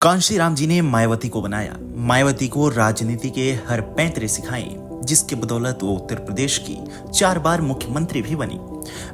कांशीराम जी ने मायावती को बनाया। मायावती को राजनीति के हर पैंतरे सिखाए, जिसके बदौलत वो उत्तर प्रदेश की 4 बार मुख्यमंत्री भी बनी।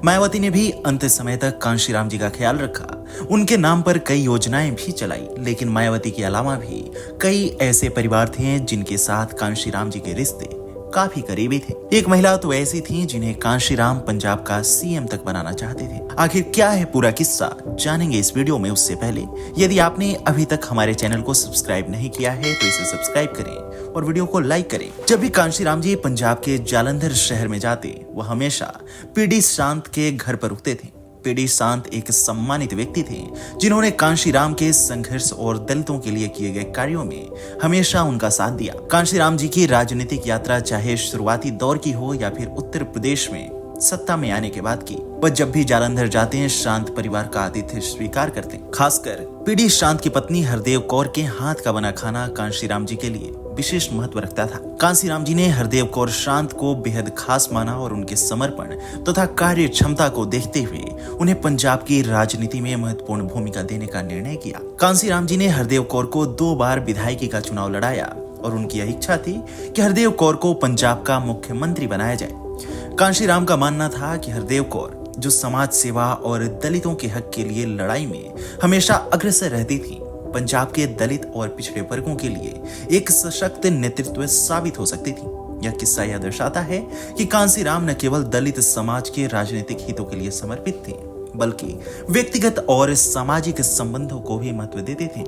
मायावती ने भी अंत समय तक कांशीराम जी का ख्याल रखा, उनके नाम पर कई योजनाएं भी चलाई। लेकिन मायावती के अलावा भी कई ऐसे परिवार थे जिनके साथ कांशीराम जी के रिश्ते काफी करीबी थे। एक महिला तो ऐसी थी जिन्हें कांशीराम पंजाब का सीएम तक बनाना चाहते थे। आखिर क्या है पूरा किस्सा, जानेंगे इस वीडियो में। उससे पहले यदि आपने अभी तक हमारे चैनल को सब्सक्राइब नहीं किया है तो इसे सब्सक्राइब करें और वीडियो को लाइक करें। जब भी कांशीराम जी पंजाब के जालंधर शहर में जाते, वो हमेशा पीडी शांत के घर पर रुकते थे। पीडी शांत एक सम्मानित व्यक्ति थे जिन्होंने कांशीराम के संघर्ष और दलितों के लिए किए गए कार्यों में हमेशा उनका साथ दिया। कांशीराम जी की राजनीतिक यात्रा चाहे शुरुआती दौर की हो या फिर उत्तर प्रदेश में सत्ता में आने के बाद की, वह जब भी जालंधर जाते हैं शांत परिवार का आतिथ्य स्वीकार करते हैं। खासकर पीडी शांत की पत्नी हरदेव कौर के हाथ का बना खाना कांशीराम जी के लिए विशेष महत्व रखता था। कांशीराम जी ने हरदेव कौर शांत को बेहद खास माना और उनके समर्पण तथा कार्य क्षमता को देखते हुए उन्हें पंजाब की राजनीति में महत्वपूर्ण भूमिका देने का निर्णय किया। कांशीराम जी ने हरदेव कौर को 2 बार विधायकी का चुनाव लड़ाया और उनकी यह इच्छा थी कि हरदेव कौर को पंजाब का मुख्यमंत्री बनाया जाए। कांशीराम का मानना था कि हरदेव कौर, जो समाज सेवा और दलितों के हक के लिए लड़ाई में हमेशा अग्रसर रहती थी, पंजाब के दलित और पिछड़े वर्गों के लिए एक सशक्त नेतृत्व साबित हो सकती थी। यह किस्सा यह दर्शाता है कि कांशीराम न केवल दलित समाज के राजनीतिक हितों के लिए समर्पित थे, बल्कि व्यक्तिगत और सामाजिक संबंधों को भी महत्व देते थे।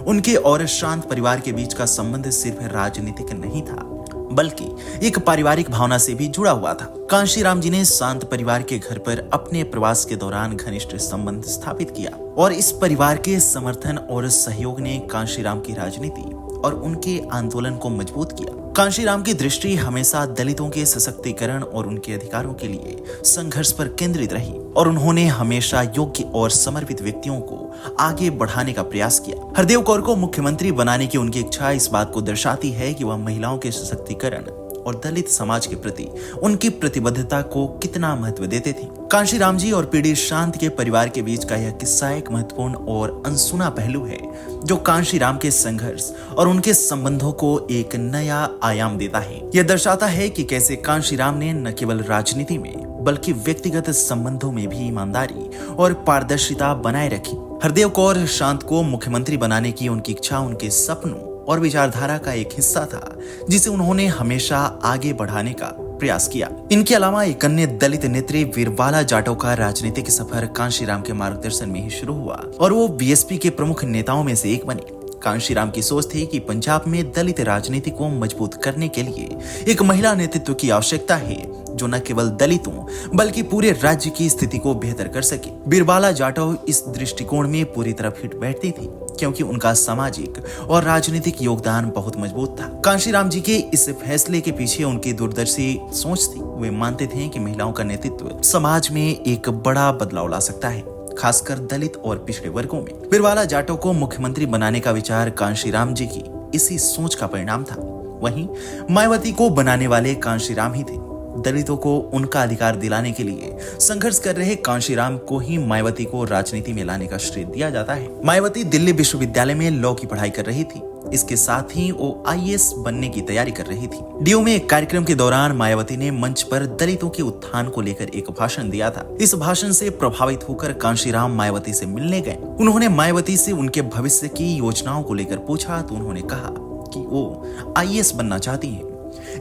उनके और शांत परिवार के बीच का संबंध सिर्फ राजनीतिक नहीं था, बल्कि एक पारिवारिक भावना से भी जुड़ा हुआ था। कांशीराम जी ने शांत परिवार के घर पर अपने प्रवास के दौरान घनिष्ठ संबंध स्थापित किया और इस परिवार के समर्थन और सहयोग ने कांशीराम की राजनीति और उनके आंदोलन को मजबूत किया। कांशीराम की दृष्टि हमेशा दलितों के सशक्तिकरण और उनके अधिकारों के लिए संघर्ष पर केंद्रित रही और उन्होंने हमेशा योग्य और समर्पित व्यक्तियों को आगे बढ़ाने का प्रयास किया। हरदेव कौर को मुख्यमंत्री बनाने की उनकी इच्छा इस बात को दर्शाती है कि वह महिलाओं के सशक्तिकरण और दलित समाज के प्रति उनकी प्रतिबद्धता को कितना महत्व देते थे। कांशीराम जी और पीडी शांत के परिवार के बीच का यह किस्सा एक महत्वपूर्ण और अनसुना पहलू है, जो कांशीराम के संघर्ष और उनके संबंधों को एक नया आयाम देता है। यह दर्शाता है कि कैसे कांशीराम ने न केवल राजनीति में बल्कि व्यक्तिगत संबंधों में भी ईमानदारी और पारदर्शिता बनाए रखी। हरदेव कौर शांत को मुख्यमंत्री बनाने की उनकी इच्छा उनके सपनों और विचारधारा का एक हिस्सा था, जिसे उन्होंने हमेशा आगे बढ़ाने का प्रयास किया। इनके अलावा एक अन्य दलित नेत्री वीरबाला जाटव का राजनीतिक सफर कांशीराम के मार्गदर्शन में ही शुरू हुआ और वो बीएसपी के प्रमुख नेताओं में से एक बनी। कांशीराम की सोच थी कि पंजाब में दलित राजनीति को मजबूत करने के लिए एक महिला नेतृत्व की आवश्यकता है, जो न केवल दलितों बल्कि पूरे राज्य की स्थिति को बेहतर कर सके। वीरबाला जाटव इस दृष्टिकोण में पूरी तरह फिट बैठती थी, क्योंकि उनका सामाजिक और राजनीतिक योगदान बहुत मजबूत था। कांशीराम जी के इस फैसले के पीछे उनकी दूरदर्शी सोच थी। वे मानते थे कि महिलाओं का नेतृत्व समाज में एक बड़ा बदलाव ला सकता है, खासकर दलित और पिछड़े वर्गों में। वीरबाला जाटव को मुख्यमंत्री बनाने का विचार कांशीराम जी की इसी सोच का परिणाम था। वहीं मायावती को बनाने वाले कांशीराम ही थे। दलितों को उनका अधिकार दिलाने के लिए संघर्ष कर रहे कांशीराम को ही मायावती को राजनीति में लाने का श्रेय दिया जाता है। मायावती दिल्ली विश्वविद्यालय में लॉ की पढ़ाई कर रही थी। इसके साथ ही वो आईएएस बनने की तैयारी कर रही थी। डीयू में एक कार्यक्रम के दौरान मायावती ने मंच पर दलितों के उत्थान को लेकर एक भाषण दिया था। इस भाषण से प्रभावित होकर कांशीराम मायावती से मिलने गए। उन्होंने मायावती से उनके भविष्य की योजनाओं को लेकर पूछा तो उन्होंने कहा कि वो आईएएस बनना चाहती हैं।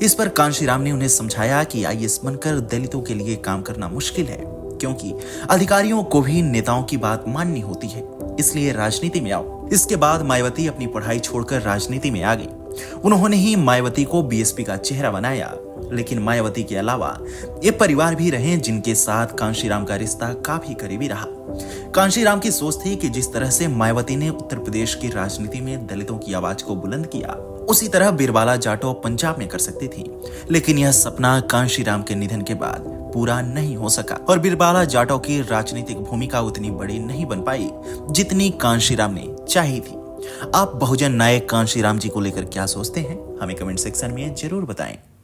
इस पर कांशीराम ने उन्हें समझाया कि आईएएस बनकर दलितों के लिए काम करना मुश्किल है, क्योंकि अधिकारियों को भी नेताओं की बात माननी होती है, इसलिए राजनीति में आओ। इसके बाद मायावती अपनी पढ़ाई छोड़कर राजनीति में आ गई। उन्होंने ही मायावती को बीएसपी का चेहरा बनाया। लेकिन मायावती के अलावा ये परिवार भी रहे जिनके साथ कांशीराम का रिश्ता काफी करीबी रहा। कांशीराम की सोच थी कि जिस तरह से मायावती ने उत्तर प्रदेश की राजनीति में दलितों की आवाज को बुलंद किया, उसी तरह वीरबाला जाटव पंजाब में कर सकती थी। लेकिन यह सपना कांशीराम के निधन के बाद पूरा नहीं हो सका और वीरबाला जाटव की राजनीतिक भूमिका उतनी बड़ी नहीं बन पाई जितनी कांशीराम ने चाही थी। आप बहुजन नायक कांशीराम जी को लेकर क्या सोचते हैं, हमें कमेंट सेक्शन में जरूर बताएं।